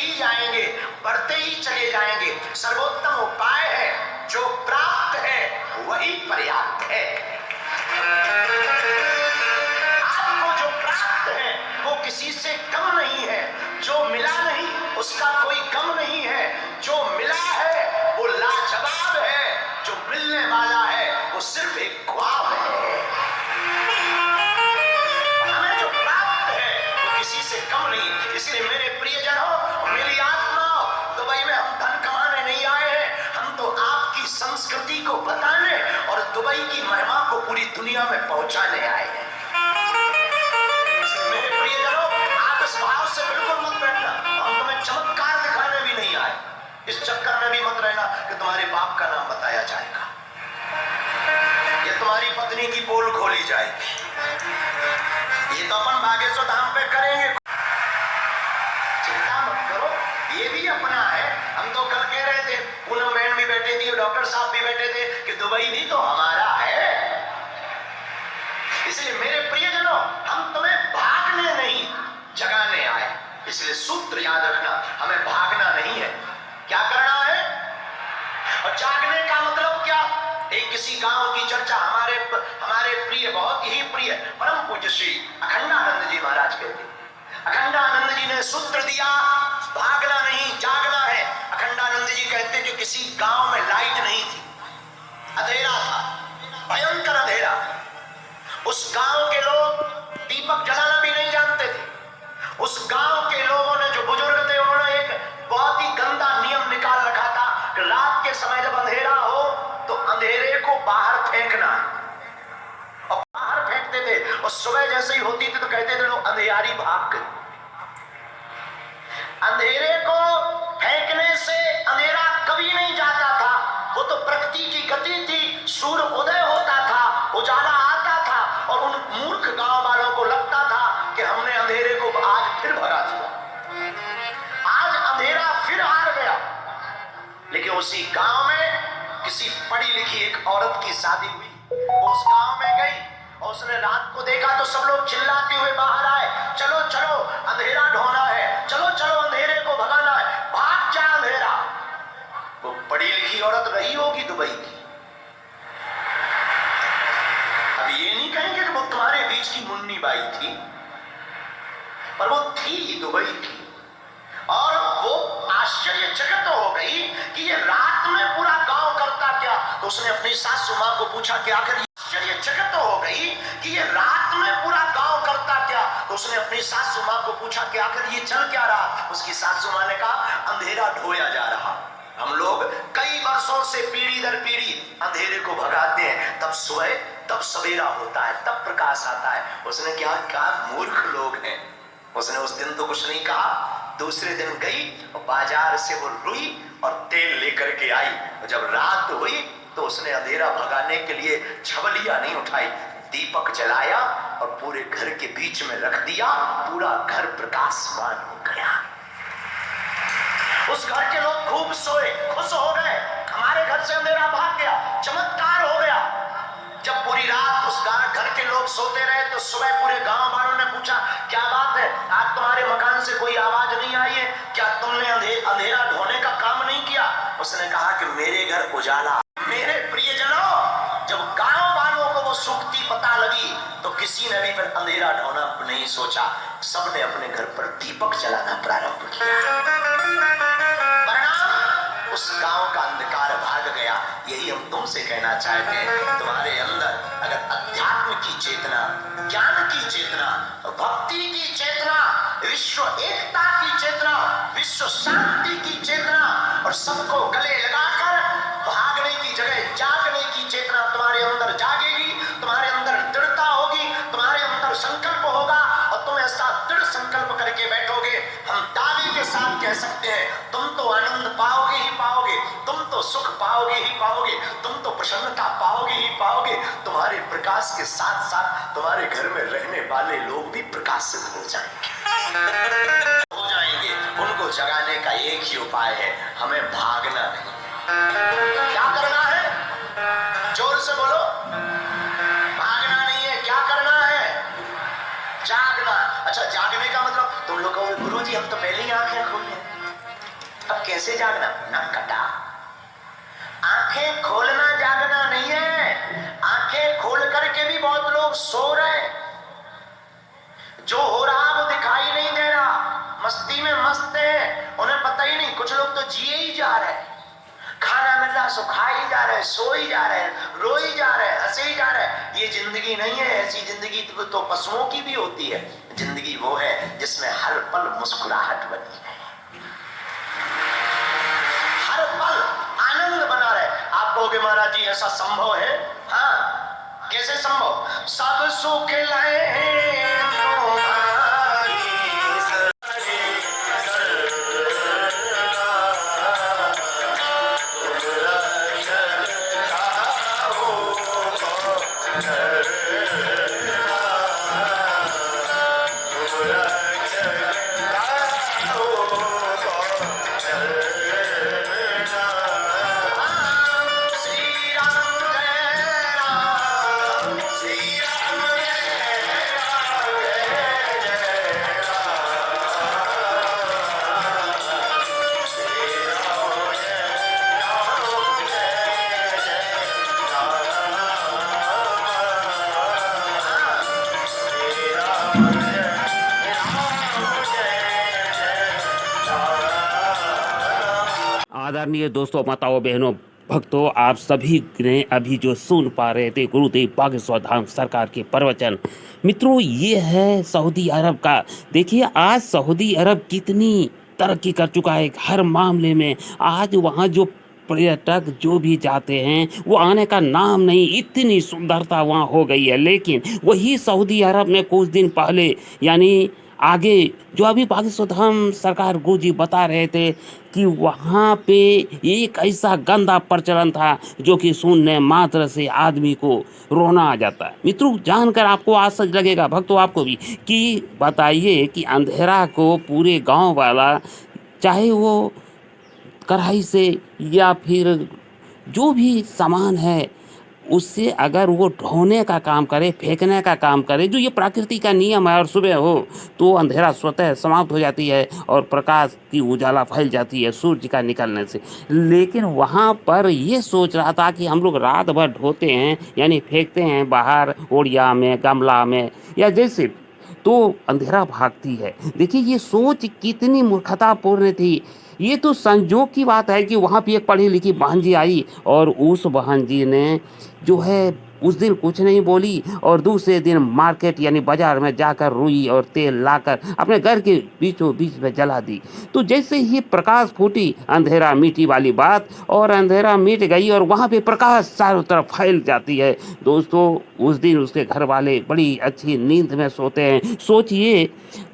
ही जाएंगे, बढ़ते ही चले जाएंगे। सर्वोत्तम उपाय है, जो प्राप्त है वही पर्याप्त है। आपको जो प्राप्त है वो किसी से कम नहीं है, जो मिला नहीं उसका कोई गम नहीं है, जो मिला है वो लाजवाब है, जो मिलने वाला है वो सिर्फ एक ख्वाब है। हमें जो प्राप्त है वो किसी से कम नहीं। इसलिए मेरे प्रियजनों, मेरी आत्माओं, दुबई में हम धन कमाने नहीं आए हैं, हम तो आपकी संस्कृति को बताने और दुबई की महिमा को पूरी दुनिया में पहुंचाने आए हैं। मेरे प्रियजनों, आप इस भाव से बिल्कुल मत बैठना, हम तुम्हें चमत्कार दिखाने भी नहीं आए। इस चक्कर में भी मत रहना कि तुम्हारे बाप का नाम बताया जाएगा या तुम्हारी पत्नी की पोल खोली जाएगी। ये तो अपन बागेश्वर धाम पे करेंगे, चिंता मत करो, ये भी अपना है। हम तो कल कह रहे थे, पूनम बहन भी बैठे थी, डॉक्टर साहब भी बैठे थे कि दुबई भी तो हमारा है। इसलिए मेरे प्रियजनों, हम तुम्हें भागने नहीं, जगाने आए। इसलिए सूत्र याद रखना, हमें भागना नहीं है, क्या करना है। और जागने का मतलब क्या? एक किसी गांव की चर्चा हमारे प्रिय, बहुत ही प्रिय परम पूज्य श्री अखंडानंद जी महाराज कहते, अखंडानंद जी ने सूत्र दिया, भागना नहीं, जागना है। अखंडानंद जी कहते कि किसी गांव में लाइट नहीं थी, अंधेरा था, भयंकर अंधेरा। उस गांव के लोग दीपक जलाना भी नहीं जानते थे। उस गांव के लोगों ने, जो बुजुर्ग थे, उन्होंने एक बहुत ही गंदा नियम निकाल रखा था कि रात के समय जब अंधेरा हो तो अंधेरे को बाहर फेंकना है। और बाहर फेंकते थे, और सुबह जैसे ही होती थी तो कहते थे लोग अंधेरी भाग गई। अंधेरे को फेंकने से अंधेरा कभी नहीं जाता था, वो तो प्रकृति की गति थी। सूर्य उदय होता था, उजाला आता था, और उन मूर्ख गांव वालों को लगता था कि हमने अंधेरे को आज फिर भगा दिया, आज अंधेरा फिर हार गया। लेकिन उसी गांव में किसी पढ़ी लिखी एक औरत की शादी हुई, वो उस गांव में गई और उसने रात को देखा तो सब लोग चिल्लाते हुए बाहर आए, चलो चलो अंधेरा ढोना है, चलो चलो अंधेरे को भगाना है, भाग जा अंधेरा। वो पढ़ी लिखी औरत रही होगी दुबई की। अब ये नहीं कहेंगे कि वो तुम्हारे बीच की मुन्नी बाई थी, पर वो थी दुबई की। और वो आश्चर्यचकित हो गई कि ये रात में पूरा गांव करता क्या। तो उसने अपनी सासू मां को पूछा कि आखिर, आश्चर्यचकित हो गई कि ये रात में पूरा गांव करता क्या। तो उसने अपनी सासू मां को पूछा कि आखिर ये चल क्या रहा। उसकी सासू मां ने कहा, अंधेरा ढोया जा रहा। हम लोग कई वर्षों से पीढ़ी दर पीढ़ी अंधेरे को भगाते हैं, तब सुबह, तब सवेरा होता है, तब प्रकाश आता है। उसने क्या मूर्ख लोग हैं। उसने उस दिन तो कुछ नहीं कहा। दूसरे दिन गई और बाजार से वो रुई और तेल लेकर के आई, और जब रात हुई तो उसने अंधेरा भगाने के लिए छबलिया नहीं उठाई, दीपक जलाया और पूरे घर के बीच में रख दिया। पूरा घर प्रकाशमान हो गया। उस घर के लोग खूब सोए, खुश हो गए, हमारे घर से अंधेरा भाग गया, चमत्कार हो गया। जब पूरी रात उस घर के लोग सोते रहे तो सुबह पूरे गांव वालों ने पूछा, क्या बात है, आज तुम्हारे मकान से कोई आवाज नहीं आई है, क्या तुमने अंधेरा ढोने का काम नहीं किया। उसने कहा कि मेरे घर उजाला। मेरे प्रियजनों, जब गांव वालों को वो सूक्ति पता लगी तो किसी ने भी फिर अंधेरा ढोना नहीं सोचा, सबने अपने घर पर दीपक जलाना प्रारंभ किया। उस गांव का अंधकार भाग गया। यही हम तुमसे कहना चाहते हैं, तुम्हारे अंदर अगर अध्यात्म की चेतना, ज्ञान की चेतना, भक्ति की चेतना, विश्व एकता की चेतना, विश्व शांति की चेतना और सबको गले लगाकर भागने की जगह जागने की चेतना तुम्हारे अंदर जागेगी, तुम्हारे अंदर दृढ़ता होगी, तुम्हारे अंदर संकल्प होगा और तुम ऐसा दृढ़ संकल्प करके बैठोगे, हम दावे के साथ कह सकते हैं, तुम तो आनंद पाओगे ही पाओगे, तुम तो सुख पाओगे ही पाओगे, तुम तो प्रसन्नता पाओगे ही पाओगे। तुम्हारे प्रकाश के साथ साथ तुम्हारे घर में रहने वाले लोग भी प्रकाशित हो जाएंगे। उनको जगाने का एक ही उपाय है, हमें भागना नहीं। क्या करना है? जोर से बोलो। भागना नहीं है, क्या करना है? जागना। अच्छा, जागने का मतलब तुम लोग कहोगे, गुरुजी हम तो पहले ही आंखें खोले। अब कैसे जागना? ना कटा। आंखें खोलना जागना नहीं है। आंखें खोल करके भी बहुत लोग सो रहे। जो हो रहा वो दिखाई नहीं दे रहा, मस्ती में मस्त है, उन्हें पता ही नहीं। कुछ लोग तो जिए ही जा रहे, खाना मिल रहा सो खा ही जा रहे, सो ही जा रहे, रो ही जा रहे, हंसे ही जा रहे। ये जिंदगी नहीं है। ऐसी जिंदगी तो पशुओं की भी होती है। जिंदगी वो है जिसमें हर पल मुस्कुराहट बनी है, हर पल आनंद बना रहे। आप कहोगे महाराज जी ऐसा संभव है? हाँ, कैसे संभव? सब सुख लाए हैं आदरणीय दोस्तों, माताओं, बहनों, भक्तों, आप सभी ने अभी जो सुन पा रहे थे गुरुदेव बागेश्वर धाम सरकार के प्रवचन। मित्रों, ये है सऊदी अरब का। देखिए आज सऊदी अरब कितनी तरक्की कर चुका है हर मामले में। आज वहाँ जो पर्यटक जो भी जाते हैं वो आने का नाम नहीं, इतनी सुंदरता वहाँ हो गई है। लेकिन वही सऊदी अरब में कुछ दिन पहले, यानी आगे जो अभी बागेश्वर धाम सरकार गुरु जी बता रहे थे कि वहाँ पे एक ऐसा गंदा प्रचलन था जो कि सुनने मात्र से आदमी को रोना आ जाता है। मित्रों, जानकर आपको आश्चर्य लगेगा, भक्तों आपको भी, कि बताइए कि अंधेरा को पूरे गांव वाला, चाहे वो कढ़ाई से या फिर जो भी सामान है उससे अगर वो ढोने का काम करे, फेंकने का काम करे, जो ये प्रकृति का नियम है, और सुबह हो तो अंधेरा स्वतः समाप्त हो जाती है और प्रकाश की उजाला फैल जाती है सूर्य का निकलने से। लेकिन वहाँ पर ये सोच रहा था कि हम लोग रात भर ढोते हैं, यानी फेंकते हैं बाहर ओड़िया में, गमला में या जैसे, तो अंधेरा भागती है। देखिए ये सोच कितनी मूर्खतापूर्ण थी। ये तो संजोग की बात है कि वहाँ पे एक पढ़ी लिखी बहन जी आई और उस बहन जी ने जो है उस दिन कुछ नहीं बोली और दूसरे दिन मार्केट यानी बाजार में जाकर रुई और तेल लाकर अपने घर के बीचों बीच में जला दी। तो जैसे ही प्रकाश फूटी, अंधेरा मिटी वाली बात, और अंधेरा मिट गई और वहाँ पे प्रकाश चारों तरफ फैल जाती है। दोस्तों उस दिन उसके घर वाले बड़ी अच्छी नींद में सोते हैं। सोचिए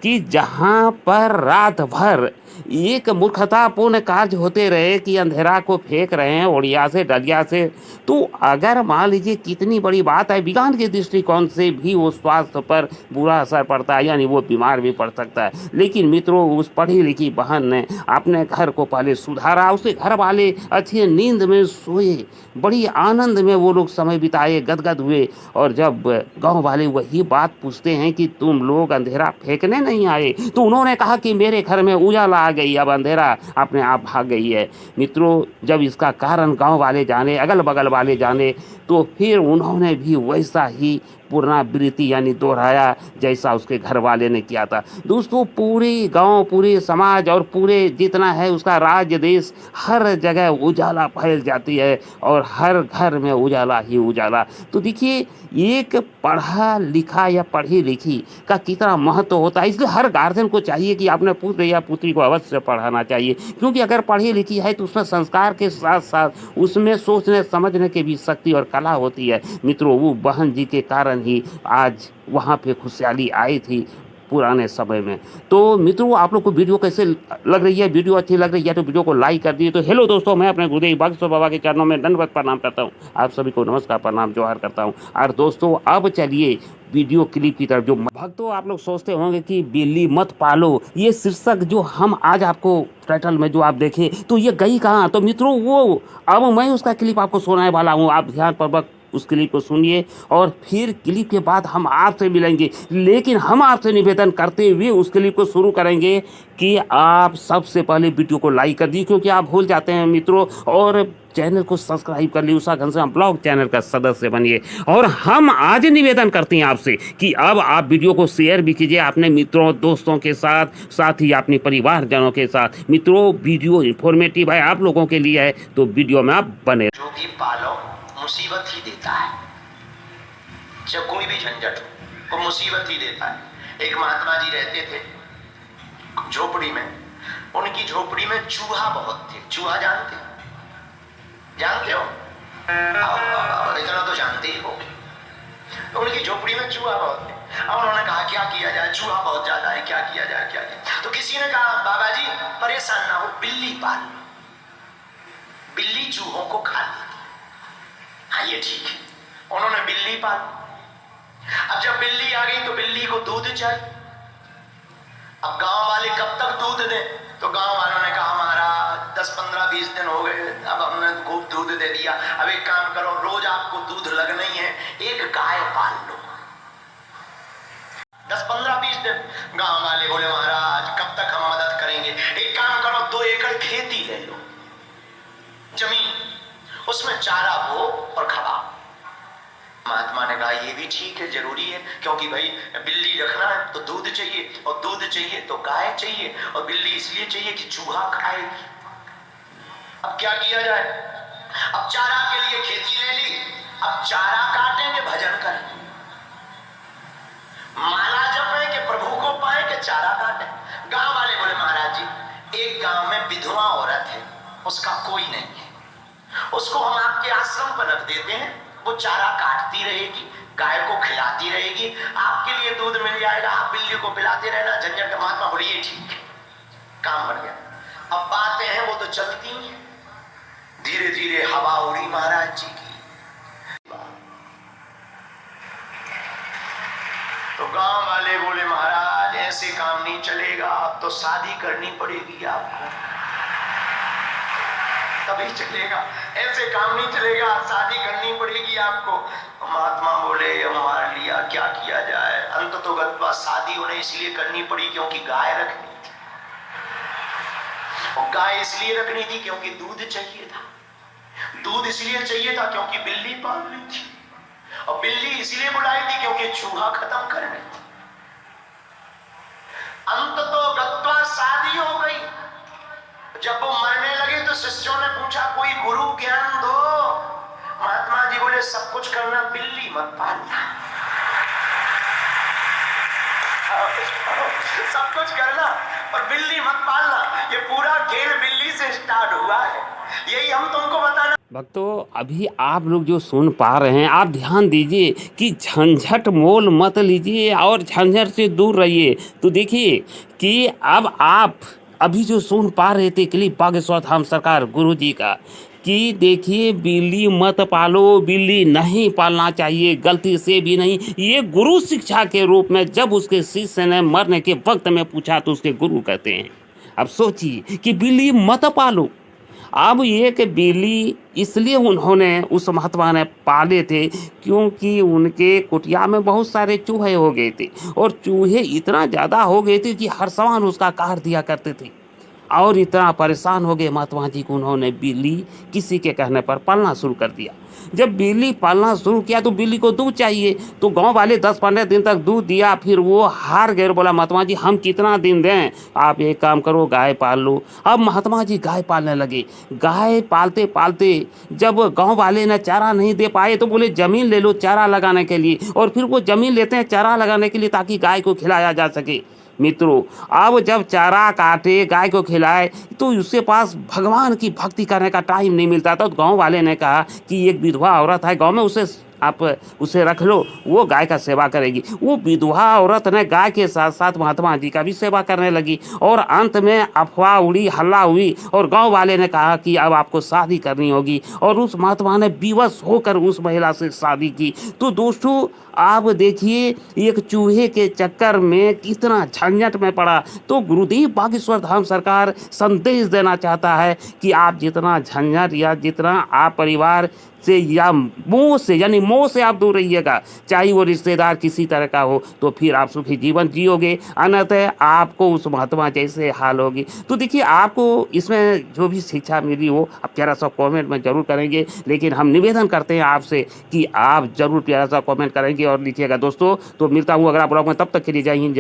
कि जहाँ पर रात भर एक मूर्खतापूर्ण कार्य होते रहे कि अंधेरा को फेंक रहे हैं ओड़िया से, डलिया से, तो अगर मान लीजिए कितनी बड़ी बात है, विज्ञान के दृष्टिकोण से भी वो स्वास्थ्य पर बुरा असर पड़ता है, यानी वो बीमार भी पड़ सकता है। लेकिन मित्रों उस पढ़ी लिखी बहन ने अपने घर को पहले सुधारा, उसके घर वाले अच्छी नींद में सोए, बड़ी आनंद में वो लोग समय बिताए, गदगद हुए। और जब गाँव वाले वही बात पूछते हैं कि तुम लोग अंधेरा फेंकने नहीं आए, तो उन्होंने कहा कि मेरे घर में उजाला आ गई, अब अंधेरा अपने आप भाग गई है। मित्रों जब इसका कारण गांव वाले जाने, अगल बगल वाले जाने, तो फिर उन्होंने भी वैसा ही पुनरावृत्ति यानी दोहराया जैसा उसके घर वाले ने किया था। दोस्तों पूरे गांव, पूरे समाज और पूरे जितना है उसका राज्य, देश, हर जगह उजाला फैल जाती है और हर घर में उजाला ही उजाला। तो देखिए एक पढ़ा लिखा या पढ़ी लिखी का कितना महत्व होता है। इसलिए हर गार्जियन को चाहिए कि अपने पुत्र या पुत्री को अवश्य पढ़ाना चाहिए, क्योंकि अगर पढ़ी लिखी है तो उसमें संस्कार के साथ साथ उसमें सोचने समझने की भी शक्ति और कला होती है। मित्रों वो बहन जी के कारण ही आज वहाँ पे खुशहाली आई थी पुराने समय में। तो मित्रों आप लोग को वीडियो कैसे लग रही है? वीडियो अच्छी लग रही है तो वीडियो को लाइक कर दीजिए। तो हेलो दोस्तों, मैं अपने गुरुदेव बागेश्वर बाबा के चरणों में दंडवत प्रणाम करता हूँ, आप सभी को नमस्कार प्रणाम जोहार करता हूँ। और दोस्तों अब चलिए वीडियो क्लिप की तरफ। जो भक्तों आप लोग सोचते होंगे कि बिल्ली मत पालो, ये शीर्षक जो हम आज आपको टाइटल में जो आप देखें तो ये गई कहाँ? तो मित्रों वो अब मैं उसका क्लिप आपको सुनाने वाला हूँ, आप ध्यानपूर्वक उस क्लिप को सुनिए और फिर क्लिप के बाद हम आपसे मिलेंगे। लेकिन हम आपसे निवेदन करते हुए उस क्लिप को शुरू करेंगे कि आप सबसे पहले वीडियो को लाइक कर दीजिए, क्योंकि आप भूल जाते हैं मित्रों, और चैनल को सब्सक्राइब कर लिए, उषा घनश्याम ब्लॉग चैनल का सदस्य बनिए। और हम आज निवेदन करते हैं आपसे कि अब आप वीडियो को शेयर भी कीजिए अपने मित्रों दोस्तों के साथ, साथ ही अपने परिवारजनों के साथ। मित्रों, वीडियो इन्फॉर्मेटिव है, आप लोगों के लिए है, तो वीडियो में आप बने। जो भी पालो मुसीबत ही देता है, जब कोई भी झंझट हो वो मुसीबत ही देता है। एक महात्मा जी रहते थे झोपड़ी में, उनकी झोपड़ी में चूहा बहुत थे। चूहा जानते हो? इतना तो जानते ही हो। तो उनकी झोपड़ी में चूहा बहुत थे। अब उन्होंने कहा क्या किया जाए, चूहा बहुत ज्यादा है, क्या किया जाए। तो किसी ने कहा बाबा जी परेशान ना हो, बिल्ली पाल लो, बिल्ली चूहों को खा लेती। हाँ ये ठीक है। उन्होंने बिल्ली पाल। अब जब बिल्ली आ गई तो बिल्ली को दूध चाहिए। अब गांव वाले कब तक दूध दें? तो गांव वालों ने कहा महाराज 10, 15, 20 दिन हो गए, अब हमने खूब दूध दे दिया, अब एक काम करो, रोज आपको दूध लगना ही है, एक गाय पाल लो। 10, 15, 20 दिन गांव वाले बोले महाराज कब तक हम मदद करेंगे, एक काम करो 2 एकड़ खेती ले लो, जमीन, उसमें चारा बो और खवा। महात्मा ने कहा ये भी ठीक है, जरूरी है, क्योंकि भाई बिल्ली रखना है तो दूध चाहिए, और दूध चाहिए तो गाय चाहिए, और बिल्ली इसलिए चाहिए कि चूहा खाएगी। अब क्या किया जाए? अब चारा के लिए खेती ले ली, अब चारा काटेंगे, भजन करेंगे, माला जपेंगे, प्रभु को पाए कि चारा काटे। गांव वाले बोले महाराज जी एक गांव में विधवा औरत है, उसका कोई नहीं है, उसको हम आपके आश्रम पर रख देते हैं, वो चारा काटती रहेगी, गाय को खिलाती रहेगी, आपके लिए दूध मिल जाएगा, आप बिल्ली को पिलाते रहना, झंझट। महात्मा बोले ये ठीक है, काम बन गया। अब बातें हैं वो तो चलती हैं। धीरे धीरे हवा उड़ी महाराज जी की, तो गांव वाले बोले महाराज ऐसे काम नहीं चलेगा, अब तो शादी करनी पड़ेगी आपको, तभी चलेगा, ऐसे काम नहीं चलेगा, शादी करनी पड़ेगी आपको। महात्मा बोले मार लिया, क्या किया जाए? अंततोगत्वा शादी उन्हें इसलिए करनी पड़ी क्योंकि गाय रखनी थी, और गाय इसलिए रखनी थी क्योंकि दूध चाहिए था, दूध इसलिए चाहिए था क्योंकि बिल्ली पालनी थी, और बिल्ली इसलिए बुलाई थी क्योंकि चूहा खत्म करनी थी। अंततोगत्वा शादी हो गई। जब वो मरने लगे तो शिष्यों ने पूछा कोई गुरु ज्ञान दो। महात्मा जी बोले सब कुछ करना, बिल्ली मत पालना। सब कुछ करना और बिल्ली मत पालना। ये पूरा खेल बिल्ली से स्टार्ट हुआ है, यही हम तुमको बताना। भक्तों, अभी आप लोग जो सुन पा रहे हैं, आप ध्यान दीजिए कि झंझट मोल मत लीजिए और झंझट से दूर रहिए। तो देखिए कि अब आप अभी जो सुन पा रहे थे क्लिप बागेश्वर धाम सरकार गुरु जी का, कि देखिए बिल्ली मत पालो, बिल्ली नहीं पालना चाहिए, गलती से भी नहीं। ये गुरु शिक्षा के रूप में जब उसके शिष्य ने मरने के वक्त में पूछा तो उसके गुरु कहते हैं। अब सोचिए कि बिल्ली मत पालो। अब ये कि बिल्ली इसलिए उन्होंने उस महात्मा ने पाले थे क्योंकि उनके कुटिया में बहुत सारे चूहे हो गए थे, और चूहे इतना ज़्यादा हो गए थे कि हर सामान उसका काट दिया करते थे, और इतना परेशान हो गए महात्मा जी को, उन्होंने बिल्ली किसी के कहने पर पालना शुरू कर दिया। जब बिल्ली पालना शुरू किया तो बिल्ली को दूध चाहिए, तो गांव वाले 10-15 दिन तक दूध दिया, फिर वो हार गए, बोला महात्मा जी हम कितना दिन दें, आप एक काम करो गाय पाल लो। अब महात्मा जी गाय पालने लगे। गाय पालते पालते जब गांव वाले ने चारा नहीं दे पाए तो बोले ज़मीन ले लो चारा लगाने के लिए, और फिर वो ज़मीन लेते हैं चारा लगाने के लिए ताकि गाय को खिलाया जा सके। मित्रों, अब जब चारा काटे गाय को खिलाए तो उसके पास भगवान की भक्ति करने का टाइम नहीं मिलता था। तो गांव वाले ने कहा कि एक विधवा औरत है गांव में, आप उसे रख लो, वो गाय का सेवा करेगी। वो विधवा औरत ने गाय के साथ साथ महात्मा जी का भी सेवा करने लगी, और अंत में अफवाह उड़ी, हल्ला हुई, और गांव वाले ने कहा कि अब आपको शादी करनी होगी, और उस महात्मा ने विवश होकर उस महिला से शादी की। तो दोस्तों आप देखिए एक चूहे के चक्कर में कितना झंझट में पड़ा। तो गुरुदेव बागेश्वर धाम सरकार संदेश देना चाहता है कि आप जितना झंझट या जितना आप परिवार से या मोह से यानी मोह से आप दूर रहिएगा, चाहे वो रिश्तेदार किसी तरह का हो, तो फिर आप सुखी जीवन जियोगे, अन्यतः आपको उस महात्मा जैसे हाल होगी। तो देखिए आपको इसमें जो भी शिक्षा मिली हो आप प्यारा सा कमेंट में ज़रूर करेंगे, लेकिन हम निवेदन करते हैं आपसे कि आप ज़रूर प्यारा सा कमेंट करेंगे और लिखिएगा दोस्तों। तो मिलता हूँ अगला ब्लॉग में, तब तक के लिए जय हिंद।